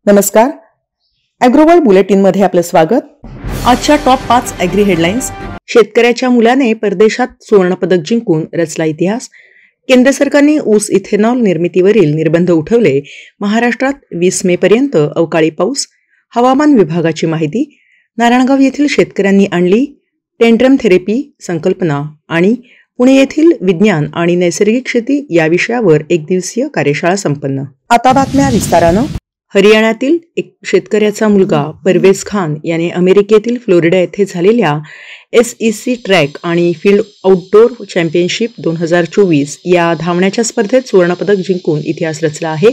नमस्कार, ॲग्रोवर्ल्ड बुलेटिनमध्ये आपलं स्वागत। आजच्या टॉप 5 ॲग्री हेडलाईन्स। शेतकऱ्याच्या मुलाने परदेशात सुवर्णपदक जिंकून रचला इतिहास। केंद्र सरकारने ऊस इथेनॉल निर्मितीवरील निर्बंध उठवले। महाराष्ट्रात 20 मे पर्यंत अवकाळी पाऊस। हवामान विभागाची माहिती। नारायणगाव येथील शेतकऱ्यांनी आणली टेंड्रम थेरपी संकल्पना आणि पुणे येथील विज्ञान आणि नैसर्गिक शेती या विषयावर एक दिवसीय कार्यशाळा संपन्न। आता बातम्या विस्तारानं। हरियाणातील एक शेतकऱ्याचा मुलगा परवेज खान याने अमेरिकेतील फ्लोरिडा येथे झालेल्या SEC ट्रॅक आणि फील्ड आउटडोर चॅम्पियनशिप 2024 या धावण्याच्या स्पर्धेत सुवर्णपदक जिंकून इतिहास रचला आहे।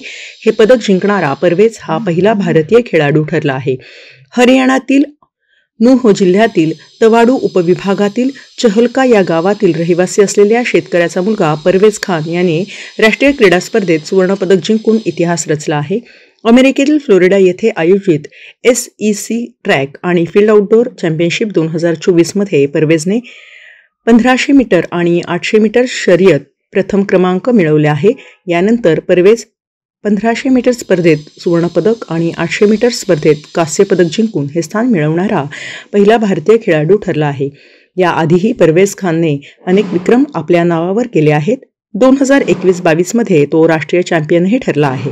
हे पदक जिंकणारा परवेज हा पहिला भारतीय खेळाडू ठरला आहे। हरियाणातील नूह जिल्ह्यातील तवाडू उपविभागातील चहलका या गावातील रहिवासी असलेल्या शेतकऱ्याचा मुलगा परवेज खान याने राष्ट्रीय क्रीडा स्पर्धेत सुवर्णपदक जिंकून इतिहास रचला आहे। अमेरिकेतील फ्लोरिडा येथे आयोजित SEC ट्रॅक आणि फील्ड आउटडोर चॅम्पियनशिप 2024 मध्ये परवेजने 1500 मीटर आणि 800 मीटर शर्यत प्रथम क्रमांक मिळवले आहे। यानंतर परवेज 1500 मीटर स्पर्धेत सुवर्णपदक आणि 800 मीटर स्पर्धेत कांस्य पदक जिंकून हे स्थान मिळवणारा पहिला भारतीय खेळाडू ठरला आहे। याआधीही परवेज खानने अनेक विक्रम आपल्या नावावर केले आहेत। 2021-22 मध्ये तो राष्ट्रीय चॅम्पियनही ठरला आहे।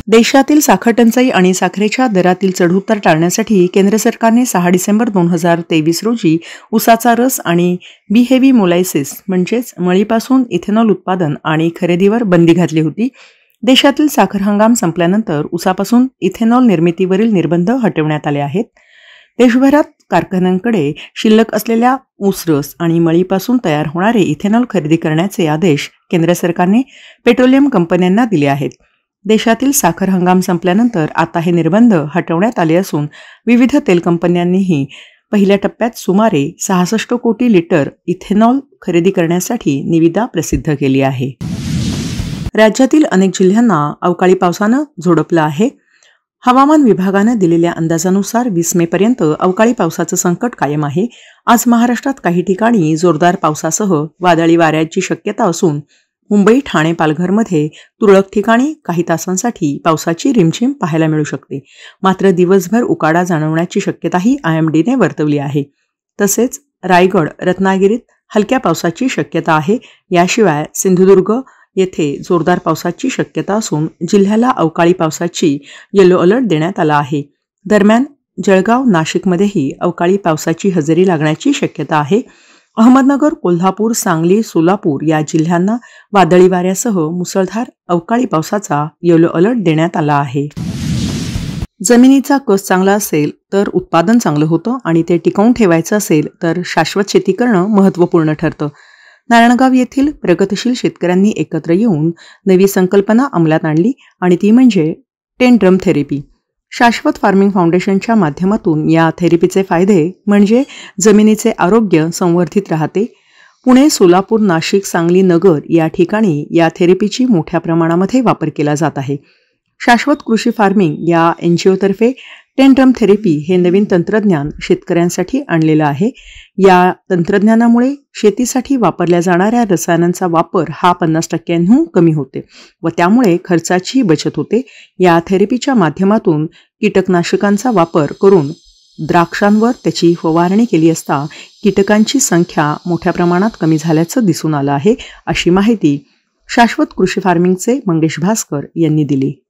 देशातील साखर टंचाई आणि साखरेच्या दरातील चढउतार टाळण्यासाठी केंद्र सरकारने 6 डिसेंबर 2023 रोजी ऊसाचा रस आणि बी हेवी मोलायसिस म्हणजेच मळीपासून इथेनॉल उत्पादन आणि खरेदीवर बंदी घातली होती। देशातील साखर हंगाम संपल्यानंतर ऊसापासून इथेनॉल निर्मितीवरील निर्बंध हटवण्यात आले आहेत। देशभरात कारखान्यांकडे शिल्लक असलेल्या ऊसरस आणि मळीपासून तयार होणारे इथेनॉल खरेदी करण्याचे आदेश केंद्र सरकारने पेट्रोलियम कंपन्यांना दिले आहेत। देशातील साखर हंगाम संपल्यानंतर आता हे निर्बंध हटवण्यात आले असून विविध तेल कंपन्यांनीही पहिल्या टप्प्यात सुमारे 66 कोटी लिटर इथेनॉल खरेदी करण्यासाठी निविदा प्रसिद्ध केली आहे। राज्यातील अनेक जिल्ह्यांना अवकाळी पावसानं झोडपलं आहे। हवामान विभागानं दिलेल्या अंदाजानुसार 20 मे पर्यंत अवकाळी पावसाचं संकट कायम आहे। आज महाराष्ट्रात काही ठिकाणी जोरदार पावसासह वादळी वाऱ्याची शक्यता असून मुंबई, ठाणे, पालघरमध्ये तुरळक ठिकाणी काही तासांसाठी पावसाची रिमझिम पाहायला मिळू शकते। मात्र दिवसभर उकाडा जाणवण्याची शक्यताही IMDने वर्तवली आहे। तसेच रायगड, रत्नागिरीत हलक्या पावसाची शक्यता आहे। याशिवाय सिंधुदुर्ग येथे जोरदार पावसाची शक्यता असून जिल्ह्याला अवकाळी पावसाची येलो अलर्ट देण्यात आला आहे। दरम्यान जळगाव, नाशिकमध्येही अवकाळी पावसाची हजेरी लागण्याची शक्यता आहे। अहमदनगर, कोल्हापूर, सांगली, सोलापूर या जिल्ह्यांना वादळी वाऱ्यासह मुसळधार अवकाळी पावसाचा येलो अलर्ट देण्यात आला आहे। जमिनीचा कस चांगला असेल तर उत्पादन चांगलं होतं आणि ते टिकवून ठेवायचं असेल तर शाश्वत शेती करणं महत्त्वपूर्ण ठरतं। नारायणगाव येथील प्रगतशील शेतकऱ्यांनी एकत्र येऊन नवी संकल्पना अंमलात आणली आणि ती म्हणजे टेंड्रम थेरपी। शाश्वत फार्मिंग फाउंडेशनच्या माध्यमातून या थेरपीचे फायदे म्हणजे जमिनीचे आरोग्य संवर्धित राहते। पुणे, सोलापूर, नाशिक, सांगली, नगर या ठिकाणी या थेरपीची मोठ्या प्रमाणामध्ये वापर केला जात आहे। शाश्वत कृषी फार्मिंग या NGO तर्फे टेंड्रम थेरपी हे नवीन तंत्रज्ञान शेतकऱ्यांसाठी आणलेलं आहे। या तंत्रज्ञानामुळे शेतीसाठी वापरल्या जाणाऱ्या रसायनांचा वापर हा 50% कमी होते व त्यामुळे खर्चाची बचत होते। या थेरपीच्या माध्यमातून कीटकनाशकांचा वापर करून द्राक्षांवर त्याची फवारणी केली असता कीटकांची संख्या मोठ्या प्रमाणात कमी झाल्याचं दिसून आलं आहे, अशी माहिती शाश्वत कृषी फार्मिंगचे मंगेश भास्कर यांनी दिली।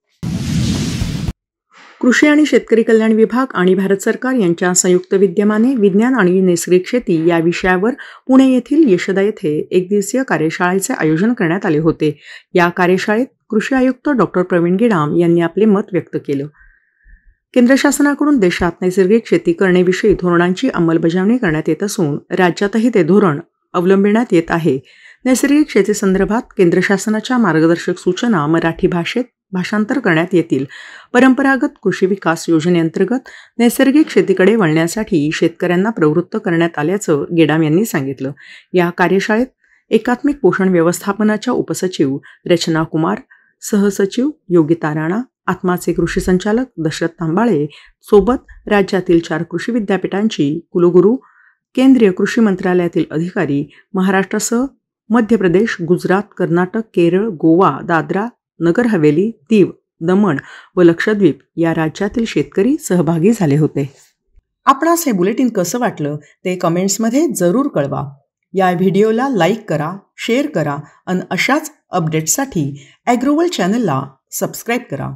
कृषी आणि शेतकरी कल्याण विभाग आणि भारत सरकार यांच्या संयुक्त विद्यमाने विज्ञान आणि नैसर्गिक शेती या विषयावर पुणे येथील यशदा येथे एक दिवसीय कार्यशाळेचे आयोजन करण्यात आले होते। या कार्यशाळेत कृषी आयुक्त डॉ. प्रवीण गेडाम यांनी आपले मत व्यक्त केलं। केंद्र शासनाकडून देशात नैसर्गिक शेती करण्याविषयी धोरणांची अंमलबजावणी करण्यात येत असून राज्यातही ते धोरण अवलंबण्यात येत आहे। नैसर्गिक शेतीसंदर्भात केंद्र शासनाच्या मार्गदर्शक सूचना मराठी भाषेत भाषांतर करण्यात येतील। परंपरागत कृषी विकास योजनेअंतर्गत नैसर्गिक शेतीकडे वळण्यासाठी शेतकऱ्यांना प्रवृत्त करण्यात आल्याचं गेडाम यांनी सांगितलं। या कार्यशाळेत एकात्मिक पोषण व्यवस्थापनाच्या उपसचिव रचना कुमार, सहसचिव योगिता राणा, आत्माचे कृषी संचालक दशरथ तांबाळे सोबत राज्यातील 4 कृषी विद्यापीठांची कुलगुरू, केंद्रीय कृषी मंत्रालयातील अधिकारी, महाराष्ट्रासह मध्य प्रदेश, गुजरात, कर्नाटक, केरळ, गोवा, दादरा नगर हवेली, दीव दमण व लक्षद्वीप या राज्यातील शेतकरी सहभागी झाले होते. आपणास हे बुलेटिन कसं वाटलं ते कमेंट्समध्ये जरूर कळवा. या व्हिडिओला लाईक करा, शेअर करा आणि अशाच अपडेट्ससाठी ॲग्रोवर्ल्ड चॅनलला सबस्क्राईब करा.